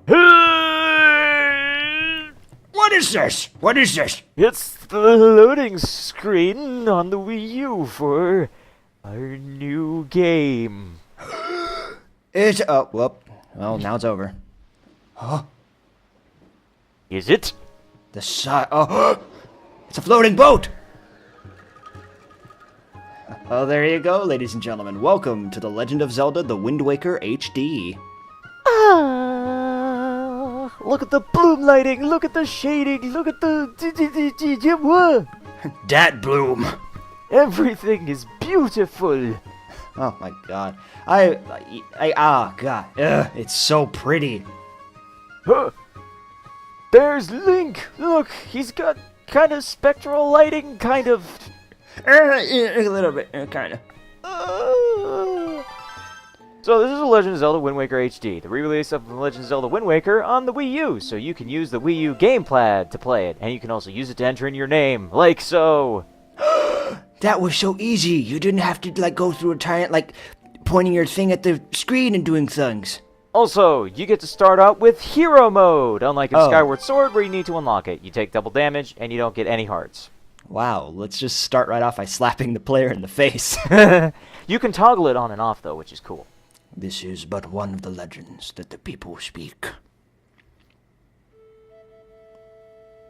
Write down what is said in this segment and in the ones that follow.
What is this? What is this? It's the loading screen on the Wii U for our new game. It's well, now it's over. Huh? Is it? The side. Oh, it's a floating boat. Oh, there you go, ladies and gentlemen. Welcome to The Legend of Zelda: The Wind Waker HD. Look at the bloom lighting, look at the shading, look at the... Dat bloom. Everything is beautiful. Oh my god. God. Ugh, it's so pretty. Huh. There's Link. Look, he's got kind of spectral lighting, kind of... A little bit, kind of. So this is The Legend of Zelda Wind Waker HD, the re-release of The Legend of Zelda Wind Waker on the Wii U, so you can use the Wii U gamepad to play it, and you can also use it to enter in your name, like so. That was so easy. You didn't have to go through a giant pointing your thing at the screen and doing things. Also, you get to start out with Hero Mode, unlike in Skyward Sword where you need to unlock it. You take double damage and you don't get any hearts. Wow, let's just start right off by slapping the player in the face. You can toggle it on and off though, which is cool. This is but one of the legends that the people speak.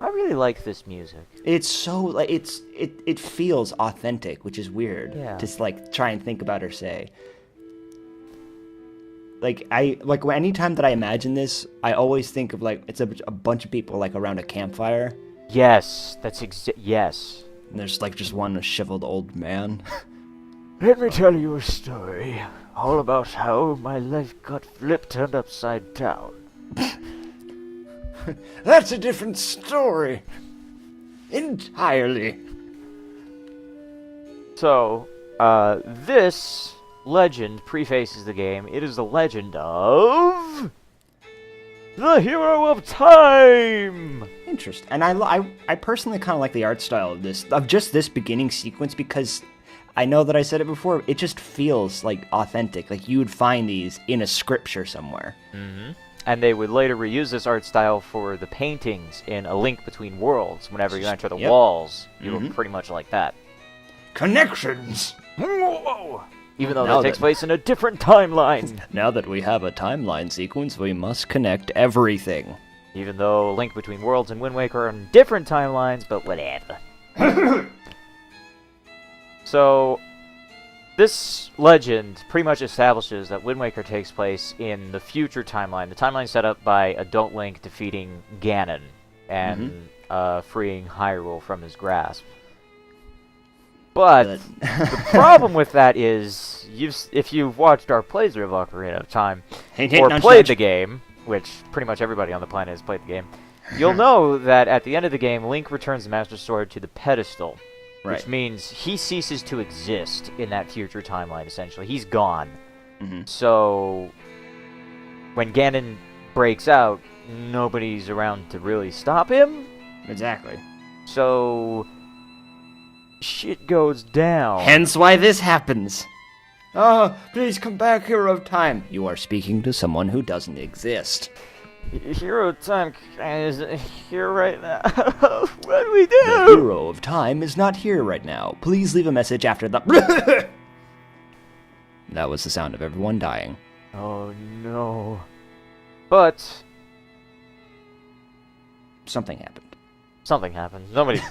I really like this music. It's so it feels authentic, which is weird. Yeah. To try and think about or say. Anytime that I imagine this, I always think of it's a bunch of people around a campfire. Yes, that's yes. And there's just one shriveled old man. Let me tell you a story, all about how my life got flipped turned upside down. That's a different story. Entirely. So, this legend prefaces the game. It is the legend of... the Hero of Time! Interesting. And I personally kind of like the art style of this beginning sequence, because I know that I said it before, it just feels authentic. You would find these in a scripture somewhere. Mm-hmm. And they would later reuse this art style for the paintings in A Link Between Worlds. Whenever you enter the walls, you look pretty much like that. Connections! Whoa! Even though that takes place in a different timeline. Now that we have a timeline sequence, we must connect everything. Even though Link Between Worlds and Wind Waker are on different timelines, but whatever. So, this legend pretty much establishes that Wind Waker takes place in the future timeline. The timeline set up by Adult Link defeating Ganon and freeing Hyrule from his grasp. But the problem with that is, if you've watched our playthrough of Ocarina of Time, or played the game, which pretty much everybody on the planet has played the game, you'll know that at the end of the game, Link returns the Master Sword to the pedestal, which means he ceases to exist in that future timeline, essentially. He's gone. So, when Ganon breaks out, nobody's around to really stop him. Exactly. So... shit goes down. Hence why this happens. Oh, please come back, Hero of Time. You are speaking to someone who doesn't exist. Hero of Time isn't here right now. What do we do? The Hero of Time is not here right now. Please leave a message after the... That was the sound of everyone dying. Oh no. But... something happened. Something happened. Nobody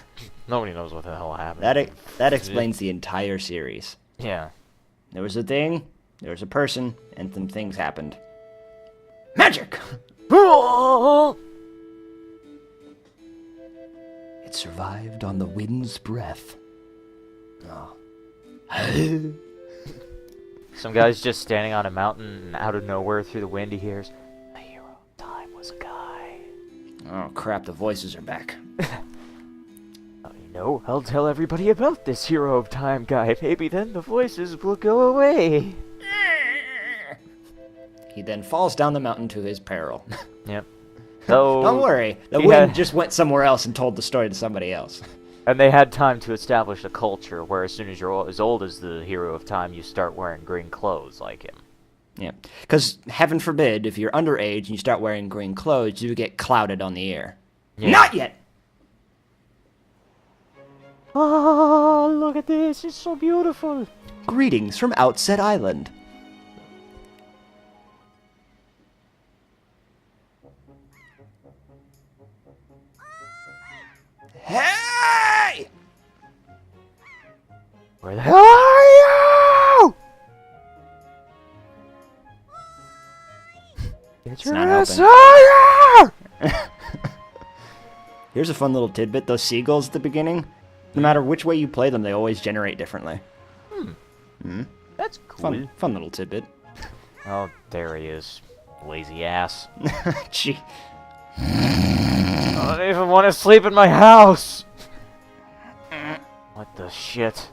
knows what the hell happened. That explains the entire series. Yeah. There was a thing, there was a person, and some things happened. Magic! It survived on the wind's breath. Oh. Some guy's just standing on a mountain, and out of nowhere, through the wind, he hears, "The Hero of Time was a guy." Oh crap, the voices are back. No, I'll tell everybody about this Hero of Time guy. Maybe then the voices will go away. He then falls down the mountain to his peril. Yep. So don't worry, the wind just went somewhere else and told the story to somebody else. And they had time to establish a culture where as soon as you're as old as the Hero of Time, you start wearing green clothes like him. Yeah, because heaven forbid, if you're underage and you start wearing green clothes, you get clouded on the air. Yeah. Not yet! Oh, look at this. It's so beautiful. Greetings from Outset Island. Hey! Where the hell are you? Get your ass out here! Here's a fun little tidbit. Those seagulls at the beginning, no matter which way you play them, they always generate differently. That's cool. Fun little tidbit. Oh, there he is. Lazy ass. Gee. I don't even want to sleep in my house! What the shit?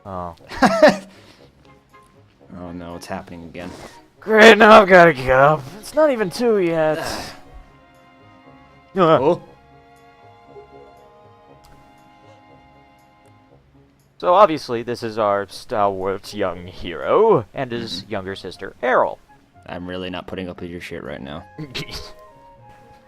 Oh. Oh no, it's happening again. Great, now I've got to get up. It's not even 2 yet. Oh. So obviously, this is our stalwart young hero and his younger sister, Errol. I'm really not putting up with your shit right now.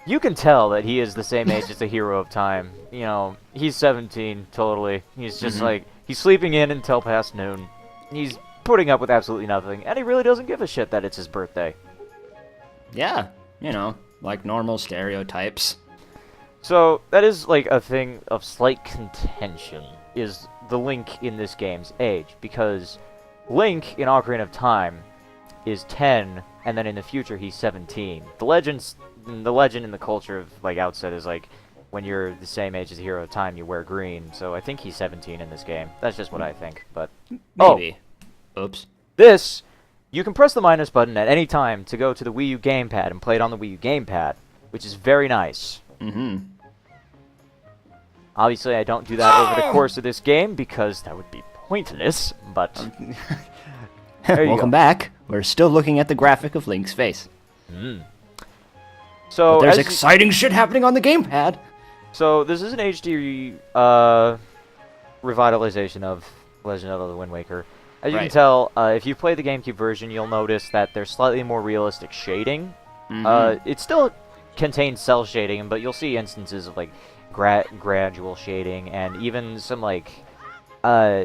You can tell that he is the same age as the hero of time. You know, he's 17, totally. He's just like, he's sleeping in until past noon. He's putting up with absolutely nothing, and he really doesn't give a shit that it's his birthday. Yeah, you know, like normal stereotypes. So, that is like a thing of slight contention, is the Link in this game's age, because Link in Ocarina of Time is 10, and then in the future he's 17. The legend in the culture of like Outset is like, when you're the same age as the hero of time, you wear green. So I think he's 17 in this game. That's just what I think. But maybe. Oops. This, you can press the minus button at any time to go to the Wii U gamepad and play it on the Wii U gamepad, which is very nice. Obviously, I don't do that over the course of this game because that would be pointless. But welcome back. We're still looking at the graphic of Link's face. So but there's exciting shit happening on the gamepad. So this is an HD revitalization of Legend of Zelda: Wind Waker. As you can tell, if you play the GameCube version, you'll notice that there's slightly more realistic shading. It still contains cell shading, but you'll see instances of like gradual shading and even some like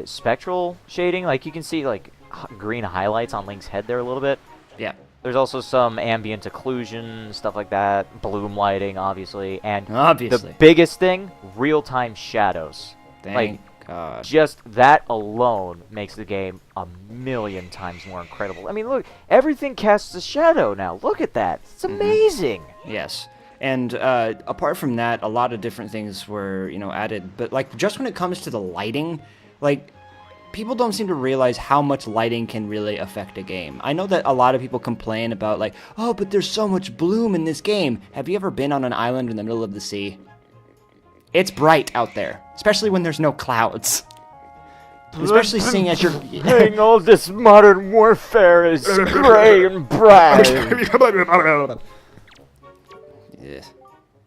spectral shading. Like you can see like green highlights on Link's head there a little bit. Yeah. There's also some ambient occlusion, stuff like that, bloom lighting, obviously, and the biggest thing, real-time shadows. Thank God. Just that alone makes the game a million times more incredible. I mean, look, everything casts a shadow now. Look at that. It's amazing. Yes. And apart from that, a lot of different things were, added. But, like, just when it comes to the lighting, like, people don't seem to realize how much lighting can really affect a game. I know that a lot of people complain about, like, oh, but there's so much bloom in this game. Have you ever been on an island in the middle of the sea? It's bright out there, especially when there's no clouds. Especially seeing as you're playing all this modern warfare is gray and bright.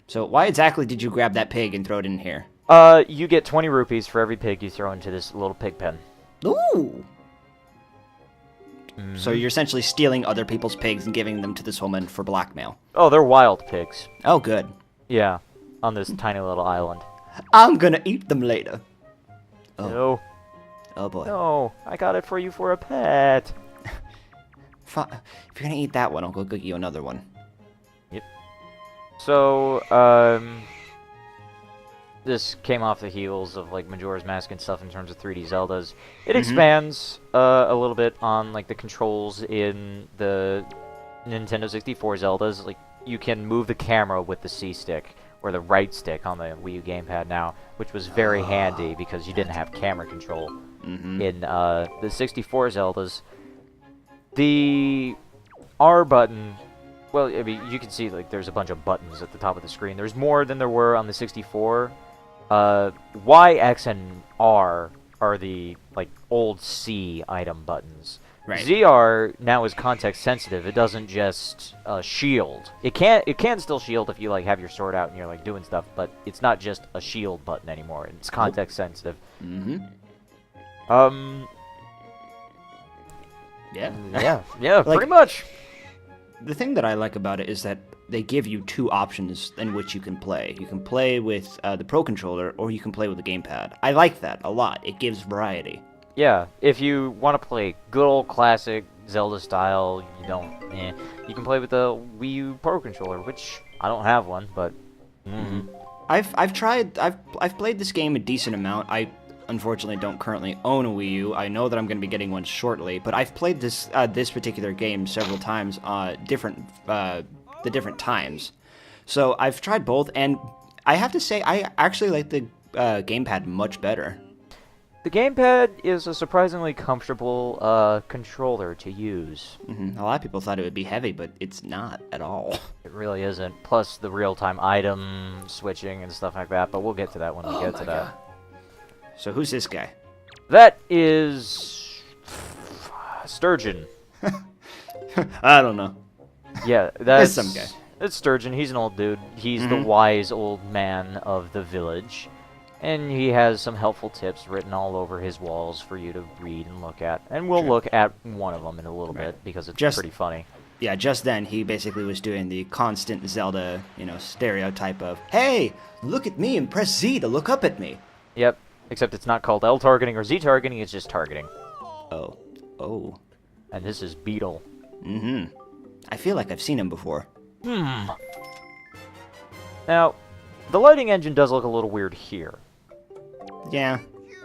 So why exactly did you grab that pig and throw it in here? You get 20 rupees for every pig you throw into this little pig pen. Ooh. So you're essentially stealing other people's pigs and giving them to this woman for blackmail. Oh, they're wild pigs. Oh, good. Yeah, on this tiny little island. I'm gonna eat them later. Oh. No. Oh, boy. No, I got it for you for a pet. If you're gonna eat that one, I'll go get you another one. Yep. So, this came off the heels of like Majora's Mask and stuff in terms of 3D Zeldas. It expands a little bit on like the controls in the Nintendo 64 Zeldas. Like you can move the camera with the C stick or the right stick on the Wii U gamepad now, which was very handy because you didn't have camera control in the 64 Zeldas. The R button. Well, I mean, you can see like there's a bunch of buttons at the top of the screen. There's more than there were on the 64. Y, X, and R are the like old C item buttons. Right. ZR now is context sensitive. It doesn't just shield. It can still shield if you like have your sword out and you're like doing stuff, but it's not just a shield button anymore. It's context sensitive. Yeah. Yeah, Like, pretty much. The thing that I like about it is that they give you two options in which you can play. You can play with the Pro Controller, or you can play with the gamepad. I like that a lot. It gives variety. Yeah, if you want to play good old classic Zelda style, you can play with the Wii U Pro Controller, which I don't have one, but I've played this game a decent amount. I unfortunately don't currently own a Wii U. I know that I'm going to be getting one shortly, but I've played this particular game several times, the different times. So I've tried both, and I have to say I actually like the gamepad much better. the gamepad is a surprisingly comfortable controller to use. A lot of people thought it would be heavy, but it's not at all. It really isn't. Plus the real-time item switching and stuff like that, but we'll get to that when we get to that. God. So who's this guy? That is Sturgeon. I don't know. Yeah, that's some guy. It's Sturgeon. He's an old dude. He's the wise old man of the village. And he has some helpful tips written all over his walls for you to read and look at. And we'll look at one of them in a little bit because it's pretty funny. Yeah, just then he basically was doing the constant Zelda, stereotype of, "Hey, look at me and press Z to look up at me." Yep, except it's not called L targeting or Z targeting, it's just targeting. Oh. And this is Beetle. I feel like I've seen him before. Now, the lighting engine does look a little weird here. Yeah.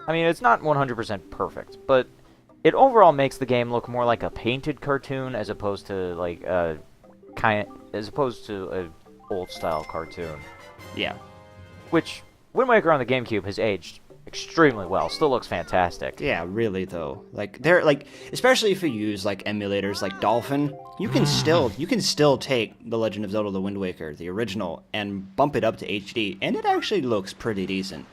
I mean, it's not 100% perfect, but it overall makes the game look more like a painted cartoon as opposed to like a old style cartoon. Yeah. Which Wind Waker on the GameCube has aged extremely well. Still looks fantastic. Yeah, really though. Especially if you use emulators like Dolphin, you can still take The Legend of Zelda: The Wind Waker, the original, and bump it up to HD, and it actually looks pretty decent.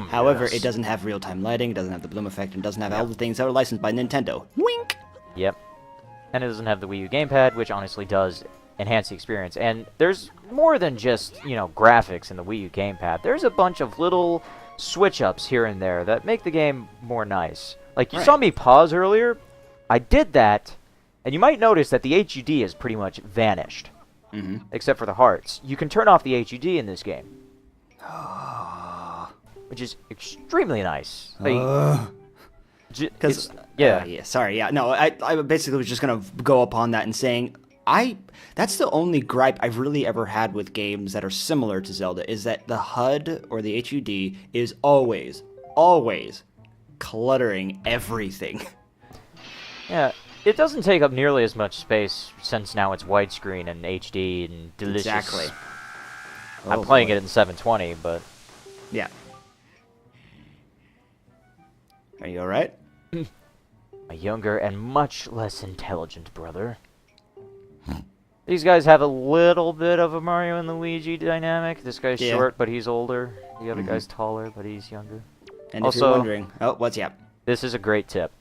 However, it doesn't have real-time lighting, it doesn't have the bloom effect, and doesn't have all the things that are licensed by Nintendo. Wink! Yep. And it doesn't have the Wii U gamepad, which honestly does enhance the experience. And there's more than just, graphics in the Wii U gamepad. There's a bunch of little switch-ups here and there that make the game more nice. Like, you saw me pause earlier. I did that, and you might notice that the HUD has pretty much vanished. Except for the hearts. You can turn off the HUD in this game. Which is extremely nice. Because I basically was just gonna go upon that and saying that's the only gripe I've really ever had with games that are similar to Zelda, is that the HUD or the HUD is always cluttering everything. Yeah, it doesn't take up nearly as much space since now it's widescreen and HD and delicious. Exactly. I'm playing it in 720, but yeah. Are you alright? A younger and much less intelligent brother. These guys have a little bit of a Mario and Luigi dynamic. This guy's short, but he's older. The other guy's taller, but he's younger. And also, if you're wondering... Oh, what's up? This is a great tip.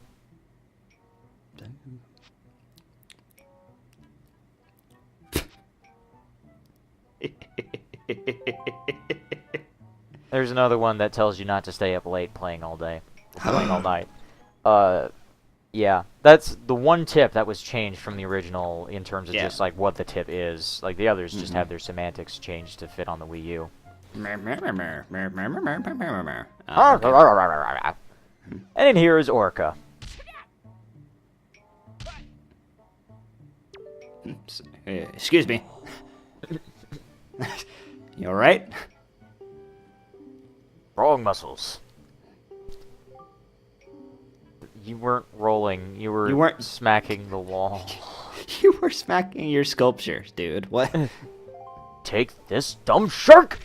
There's another one that tells you not to stay up late playing all day. Playing all night. Yeah, that's the one tip that was changed from the original in terms of just what the tip is. Like the others just have their semantics changed to fit on the Wii U. And in here is Orca. Excuse me. You alright? Rolling muscles. You weren't rolling. You weren't smacking the wall. You were smacking your sculpture, dude. What? Take this, dumb shark!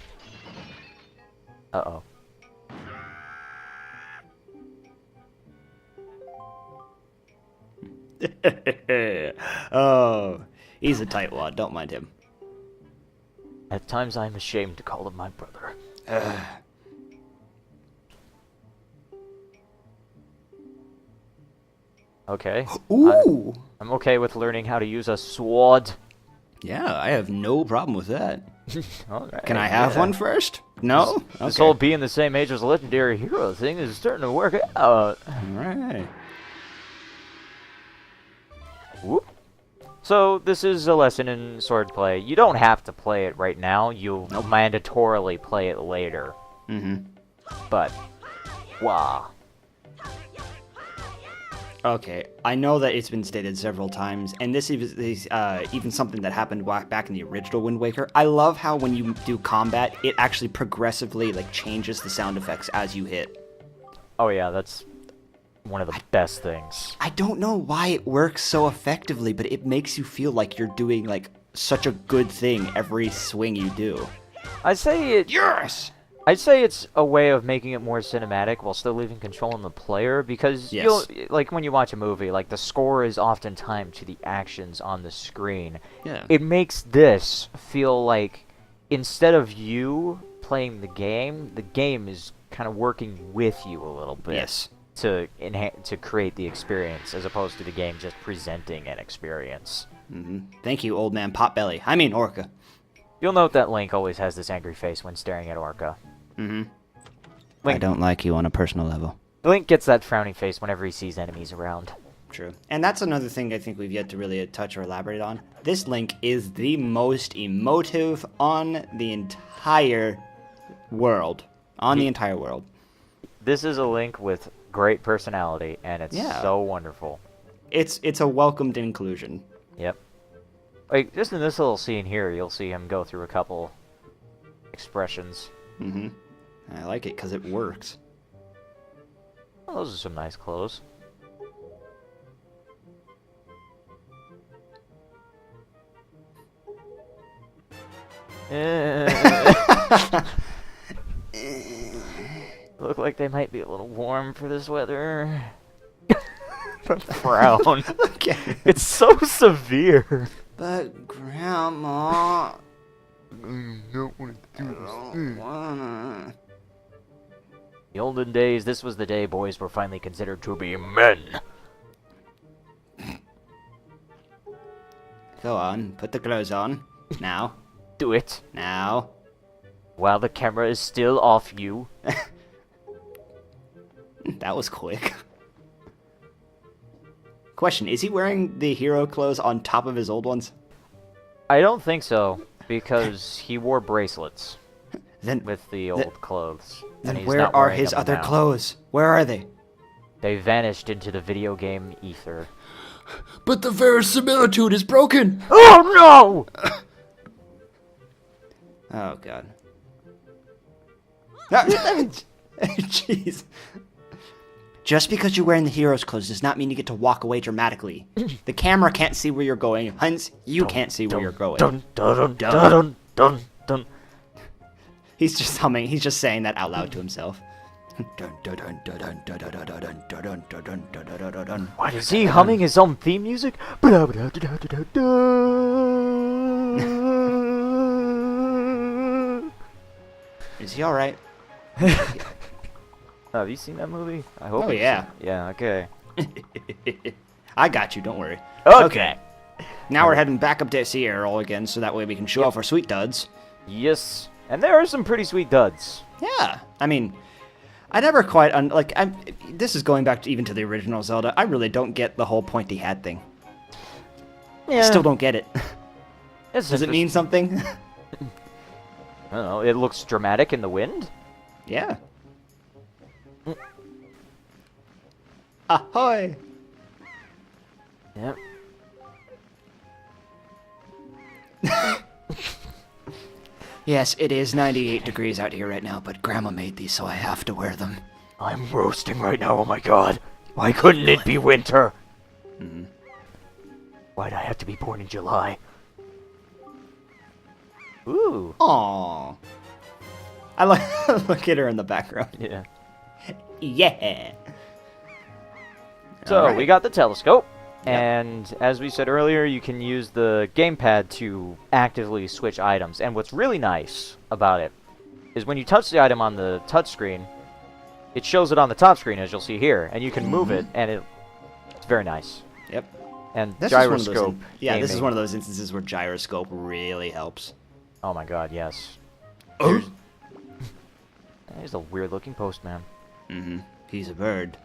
Uh-oh. Oh, he's a tightwad. Don't mind him. At times I'm ashamed to call him my brother. Okay. Ooh! I'm okay with learning how to use a sword. Yeah, I have no problem with that. Alright. Can I have one first? No? This whole being the same age as a legendary hero thing is starting to work out. Alright. Whoop. So, this is a lesson in swordplay. You don't have to play it right now. You'll mandatorily play it later. Mm-hmm. But, wow. Okay, I know that it's been stated several times, and this is even something that happened back in the original Wind Waker. I love how when you do combat, it actually progressively like changes the sound effects as you hit. Oh yeah, that's one of the best things. I don't know why it works so effectively, but it makes you feel like you're doing like such a good thing every swing you do. I'd say it's a way of making it more cinematic while still leaving control in the player, because like when you watch a movie, like the score is often timed to the actions on the screen. Yeah. It makes this feel like instead of you playing the game is kind of working with you a little bit. Yes. To create the experience, as opposed to the game just presenting an experience. Mm-hmm. Thank you, old man Potbelly. I mean, Orca. You'll note that Link always has this angry face when staring at Orca. Mm-hmm. Link, I don't like you on a personal level. Link gets that frowning face whenever he sees enemies around. True. And that's another thing I think we've yet to really touch or elaborate on. This Link is the most emotive on the entire world. The entire world. This is a Link with great personality, and it's so wonderful. It's a welcomed inclusion. Yep. Like, just in this little scene here, you'll see him go through a couple expressions. Mm-hmm. I like it because it works. Well, those are some nice clothes. Look like they might be a little warm for this weather. The frown. Okay. It's so severe. But Grandma, I don't want to do this. don't wanna. The olden days, this was the day boys were finally considered to be men. Go on, put the clothes on. Now. Do it. Now. While the camera is still off you. That was quick. Question, is he wearing the hero clothes on top of his old ones? I don't think so, because he wore bracelets Then with the old clothes. Then he's where not are wearing his them other now. clothes? Where are they? They vanished into the video game ether. But the verisimilitude is broken! Oh no! Oh god. Jeez. Just because you're wearing the hero's clothes does not mean you get to walk away dramatically. The camera can't see where you're going, hence you can't see where you're going. Dun, dun, dun, dun, dun, dun. He's just humming, he's just saying that out loud to himself. What is he humming his own theme music? Is he alright? Have you seen that movie? I hope. Oh, yeah. Yeah. Okay. I got you, don't worry. Okay. Now we're heading back up to Sierra all again, so that way we can show off our sweet duds. Yes, and there are some pretty sweet duds. Yeah, I mean, I never quite this is going back to even to the original Zelda. I really don't get the whole pointy hat thing. Yeah. I still don't get it. Does it mean something? I don't know. It looks dramatic in the wind. Yeah. Ahoy! Yep. Yes, it is 98 degrees out here right now, but Grandma made these, so I have to wear them. I'm roasting right now. Oh my god! Why couldn't it be winter? Mm-hmm. Why'd I have to be born in July? Ooh. Aww. I look at her in the background. Yeah. Yeah. So, Alright. we got the telescope, Yep. and as we said earlier, you can use the gamepad to actively switch items. And what's really nice about it is when you touch the item on the touchscreen, it shows it on the top screen, as you'll see here, and you can move it, and it's very nice. Yep. And This is one of those gyroscope. this is gaming. one of those instances where gyroscope really helps. Oh my god, yes. Oh. There's a weird-looking postman. Mm-hmm. He's a bird.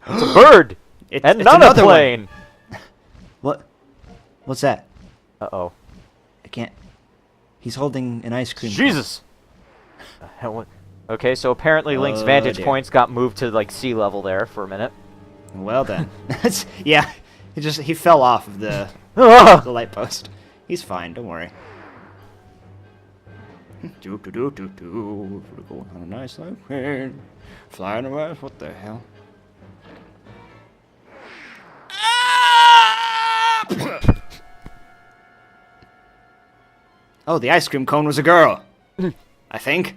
It's a bird! It's another plane! What? What's that? Uh-oh. I can't... He's holding an ice cream. Jesus! The hell, what? Okay, so apparently Link's vantage points got moved to, like, sea level there for a minute. Well then. Yeah, he fell off of the light post. He's fine, don't worry. We're going on a nice light plane. Flying away, what the hell? Oh, the ice cream cone was a girl. I think.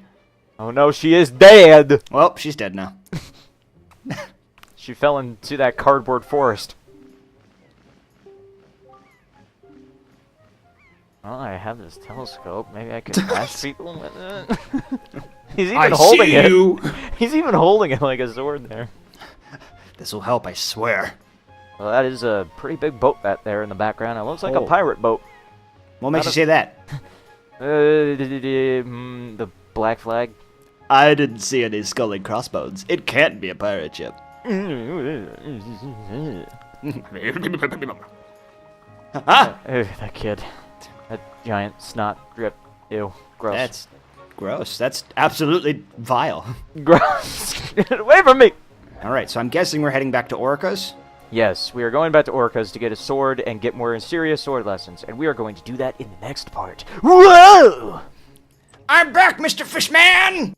Oh no, she is dead! Well, she's dead now. She fell into that cardboard forest. Well, I have this telescope. Maybe I could bash people with it. He's even holding it. He's even holding it like a sword there. This will help, I swear. Well, that is a pretty big boat that there in the background. It looks like a pirate boat. What makes you say that? The black flag. I didn't see any skull and crossbones. It can't be a pirate ship. That kid. That giant snot drip. Ew. Gross. That's gross. That's absolutely vile. Gross. Get away from me! Alright, so I'm guessing we're heading back to Orca's? Yes, we are going back to Orca's to get a sword and get more serious sword lessons. And we are going to do that in the next part. Whoa! I'm back, Mr. Fishman!